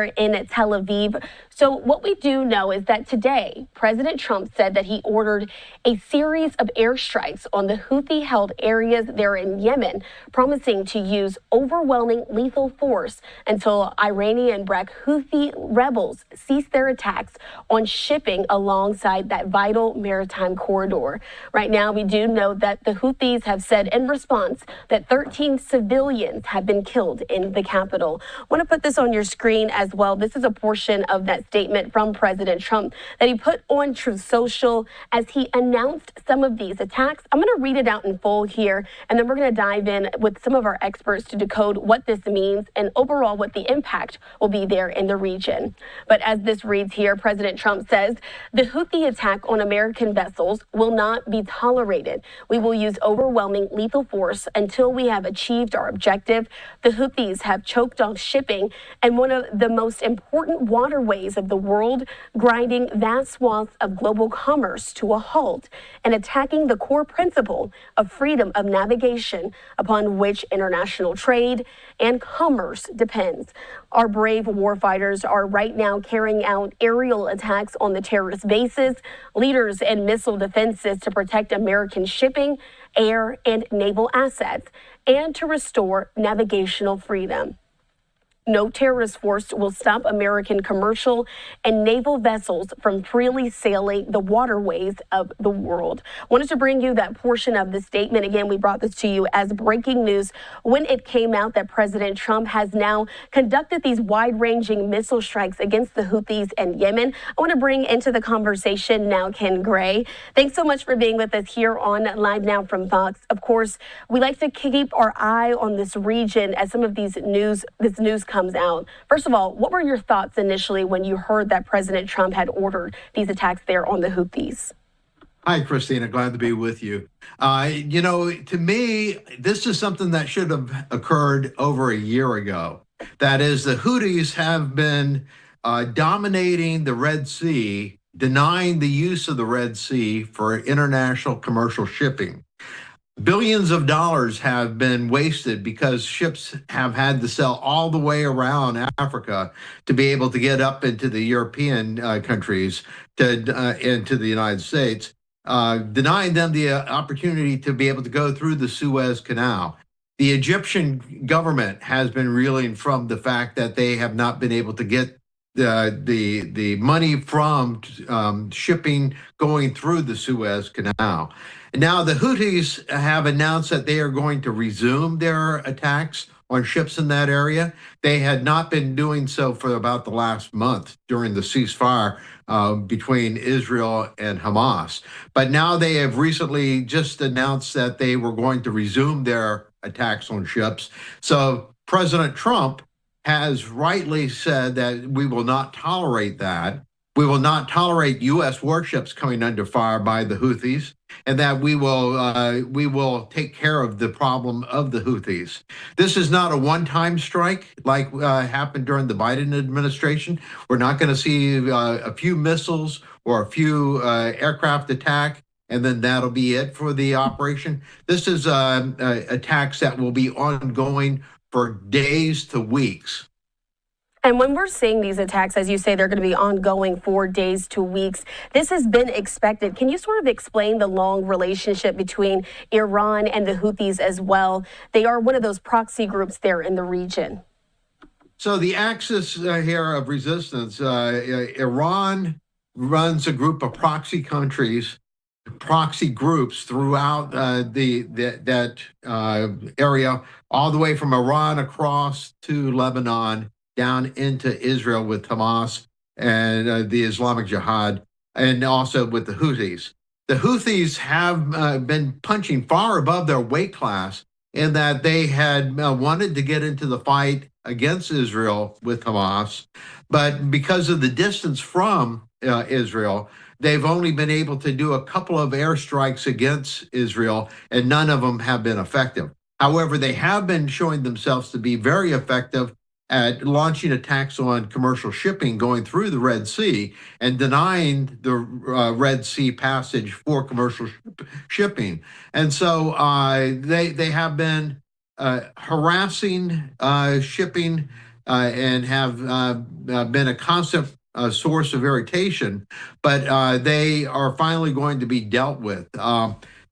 in Tel Aviv. So what we do know is that today, President Trump said that he ordered a series of airstrikes on the Houthi-held areas there in Yemen, promising to use overwhelming lethal force until Iranian-backed Houthi rebels cease their attacks on shipping alongside that vital maritime corridor. Right now, we do know that the Houthis have said in response that 13 civilians have been killed in the capital. I want to put this on your screen as well. This is a portion of that statement from President Trump that he put on Truth Social as he announced some of these attacks. I'm going to read it out in full here, and then we're going to dive in with some of our experts to decode what this means and overall what the impact will be there in the region. But as this reads here, President Trump says the Houthi attack on American vessels will not be tolerated. We will use overwhelming lethal force until we have achieved our objective. The Houthis have choked off shipping and one of the most important waterways of the world, grinding vast swaths of global commerce to a halt and attacking the core principle of freedom of navigation upon which international trade and commerce depends. Our brave warfighters are right now carrying out aerial attacks on the terrorist bases, leaders and missile defenses to protect American shipping, air and naval assets, and to restore navigational freedom. No terrorist force will stop American commercial and naval vessels from freely sailing the waterways of the world. Wanted to bring you that portion of the statement. Again, we brought this to you as breaking news when it came out that President Trump has now conducted these wide-ranging missile strikes against the Houthis in Yemen. I want to bring into the conversation now Ken Gray. Thanks so much for being with us here on Live Now from Fox. Of course, we like to keep our eye on this region as some of this news comes out. First of all, what were your thoughts initially when you heard that President Trump had ordered these attacks there on the Houthis? Hi, Christina. Glad to be with you. To me, this is something that should have occurred over a year ago. That is, the Houthis have been dominating the Red Sea, denying the use of the Red Sea for international commercial shipping. Billions of dollars have been wasted because ships have had to sail all the way around Africa to be able to get up into the European countries, into the United States, denying them the opportunity to be able to go through the Suez Canal. The Egyptian government has been reeling from the fact that they have not been able to get the money from shipping going through the Suez Canal. Now the Houthis have announced that they are going to resume their attacks on ships in that area. They had not been doing so for about the last month during the ceasefire between Israel and Hamas. But now they have recently just announced that they were going to resume their attacks on ships. So President Trump has rightly said that we will not tolerate that. We will not tolerate U.S. warships coming under fire by the Houthis, and that we will take care of the problem of the Houthis. This is not a one-time strike like happened during the Biden administration. We're not going to see a few missiles or a few aircraft attack, and then that'll be it for the operation. This is attacks that will be ongoing for days to weeks. And when we're seeing these attacks, as you say, they're going to be ongoing for days to weeks. This has been expected. Can you sort of explain the long relationship between Iran and the Houthis as well? They are one of those proxy groups there in the region. So the axis here of resistance, Iran runs a group of proxy countries, proxy groups throughout that area, all the way from Iran across to Lebanon, down into Israel with Hamas and the Islamic Jihad, and also with the Houthis. The Houthis have been punching far above their weight class in that they had wanted to get into the fight against Israel with Hamas, but because of the distance from Israel, they've only been able to do a couple of airstrikes against Israel, and none of them have been effective. However, they have been showing themselves to be very effective at launching attacks on commercial shipping going through the Red Sea and denying the Red Sea passage for commercial shipping. And so they have been harassing shipping and have been a constant source of irritation, but they are finally going to be dealt with.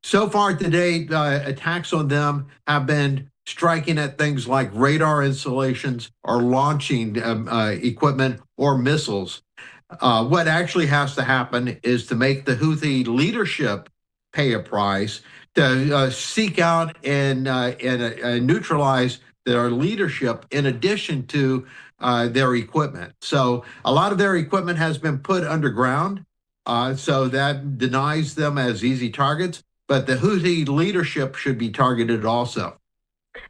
So far today, attacks on them have been striking at things like radar installations or launching equipment or missiles. What actually has to happen is to make the Houthi leadership pay a price to seek out and neutralize their leadership in addition to their equipment. So a lot of their equipment has been put underground, so that denies them as easy targets. But the Houthi leadership should be targeted also.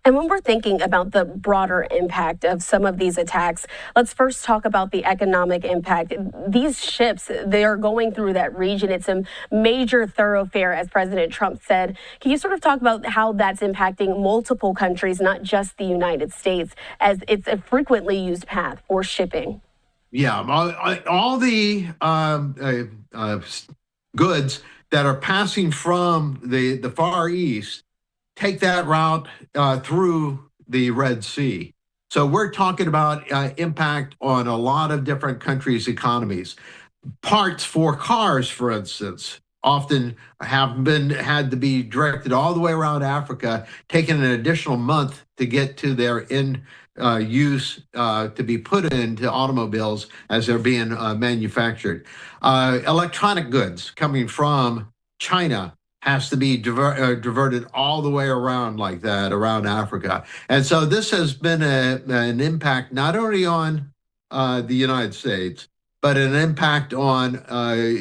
And when we're thinking about the broader impact of some of these attacks, let's first talk about the economic impact. These ships, they are going through that region. It's a major thoroughfare, as President Trump said. Can you sort of talk about how that's impacting multiple countries, not just the United States, as it's a frequently used path for shipping? Yeah, all the goods that are passing from the Far East take that route through the Red Sea. So we're talking about impact on a lot of different countries' economies. Parts for cars, for instance, often have been had to be directed all the way around Africa, taking an additional month to get to their end use to be put into automobiles as they're being manufactured. Electronic goods coming from China has to be diverted all the way around like that around Africa. And so this has been an impact not only on the United States, but an impact on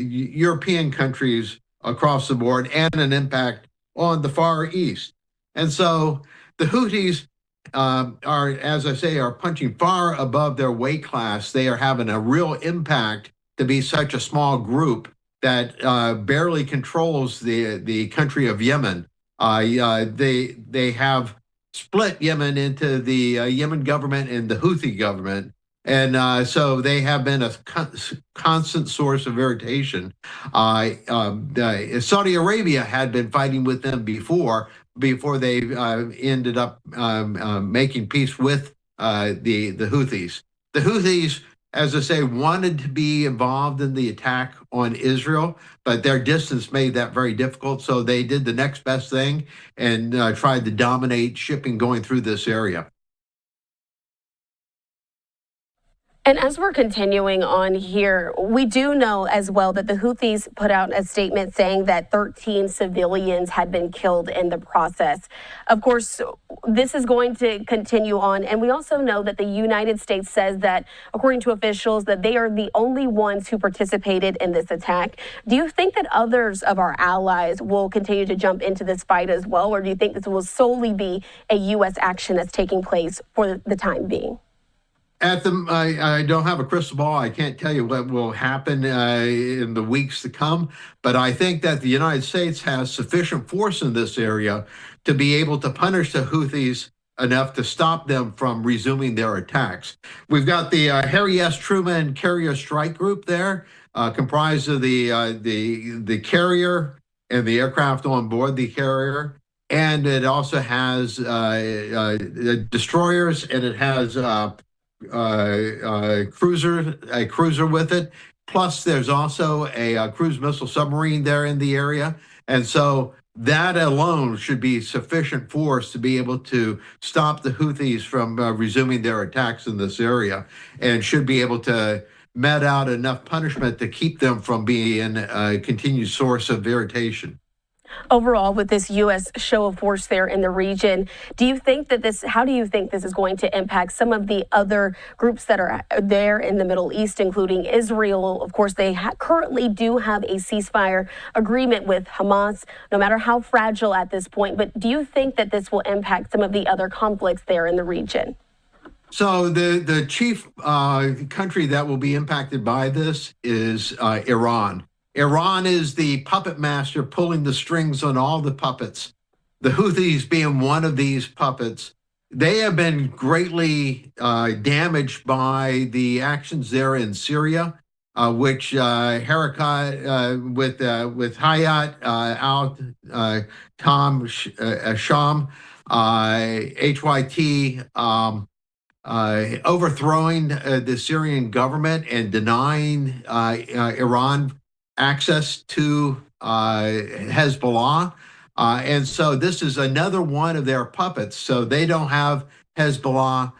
European countries across the board and an impact on the Far East. And so the Houthis are, as I say, are punching far above their weight class. They are having a real impact to be such a small group that barely controls the country of Yemen. They have split Yemen into the Yemen government and the Houthi government. And so they have been a constant source of irritation. Saudi Arabia had been fighting with them before they ended up making peace with the Houthis. The Houthis, as I say, wanted to be involved in the attack on Israel, but their distance made that very difficult. So they did the next best thing and tried to dominate shipping going through this area. And as we're continuing on here, we do know as well that the Houthis put out a statement saying that 13 civilians had been killed in the process. Of course, this is going to continue on. And we also know that the United States says that, according to officials, that they are the only ones who participated in this attack. Do you think that others of our allies will continue to jump into this fight as well? Or do you think this will solely be a U.S. action that's taking place for the time being? I don't have a crystal ball. I can't tell you what will happen in the weeks to come, but I think that the United States has sufficient force in this area to be able to punish the Houthis enough to stop them from resuming their attacks. We've got the Harry S. Truman Carrier Strike Group there, comprised of the carrier and the aircraft on board the carrier. And it also has destroyers, and it has a cruiser with it. Plus, there's also a cruise missile submarine there in the area. And so that alone should be sufficient force to be able to stop the Houthis from resuming their attacks in this area, and should be able to met out enough punishment to keep them from being a continued source of irritation. Overall, with this U.S. show of force there in the region, how do you think this is going to impact some of the other groups that are there in the Middle East, including Israel? Of course, they currently do have a ceasefire agreement with Hamas, no matter how fragile at this point. But do you think that this will impact some of the other conflicts there in the region? So the chief country that will be impacted by this is Iran. Iran is the puppet master pulling the strings on all the puppets. The Houthis being one of these puppets. They have been greatly damaged by the actions there in Syria, which Harakat with Hayat al Sham, HYT, overthrowing the Syrian government and denying Iran access to Hezbollah. And so this is another one of their puppets. So they don't have Hezbollah.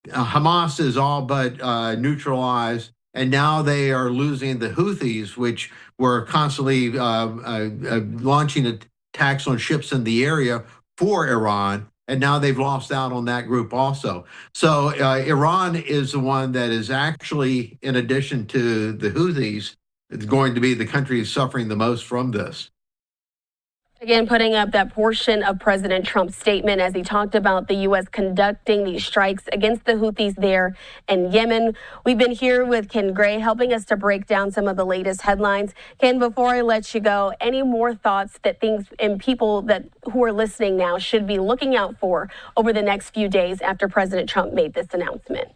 Hamas is all but neutralized, and now they are losing the Houthis, which were constantly launching attacks on ships in the area for Iran. And now they've lost out on that group also. So Iran is the one that is actually, in addition to the Houthis, is going to be the country suffering the most from this. Again, putting up that portion of President Trump's statement as he talked about the U.S. conducting these strikes against the Houthis there in Yemen. We've been here with Ken Gray helping us to break down some of the latest headlines. Ken, before I let you go, any more thoughts that things and people who are listening now should be looking out for over the next few days after President Trump made this announcement?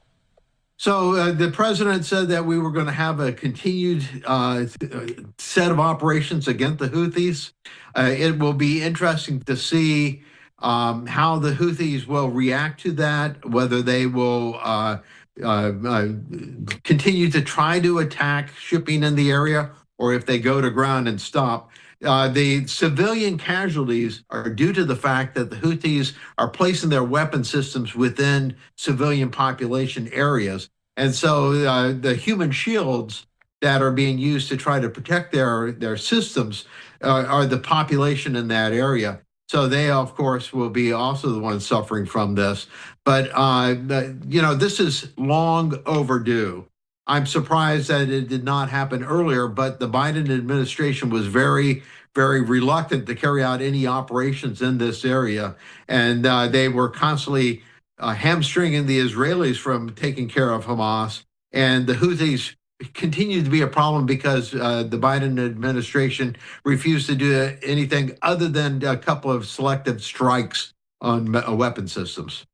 So the president said that we were going to have a continued set of operations against the Houthis. It will be interesting to see how the Houthis will react to that, whether they will continue to try to attack shipping in the area, or if they go to ground and stop. The civilian casualties are due to the fact that the Houthis are placing their weapon systems within civilian population areas. And so the human shields that are being used to try to protect their systems are the population in that area. So they, of course, will be also the ones suffering from this. But, this is long overdue. I'm surprised that it did not happen earlier, but the Biden administration was very, very reluctant to carry out any operations in this area. And they were constantly hamstringing the Israelis from taking care of Hamas. And the Houthis continue to be a problem because the Biden administration refused to do anything other than a couple of selective strikes on weapon systems.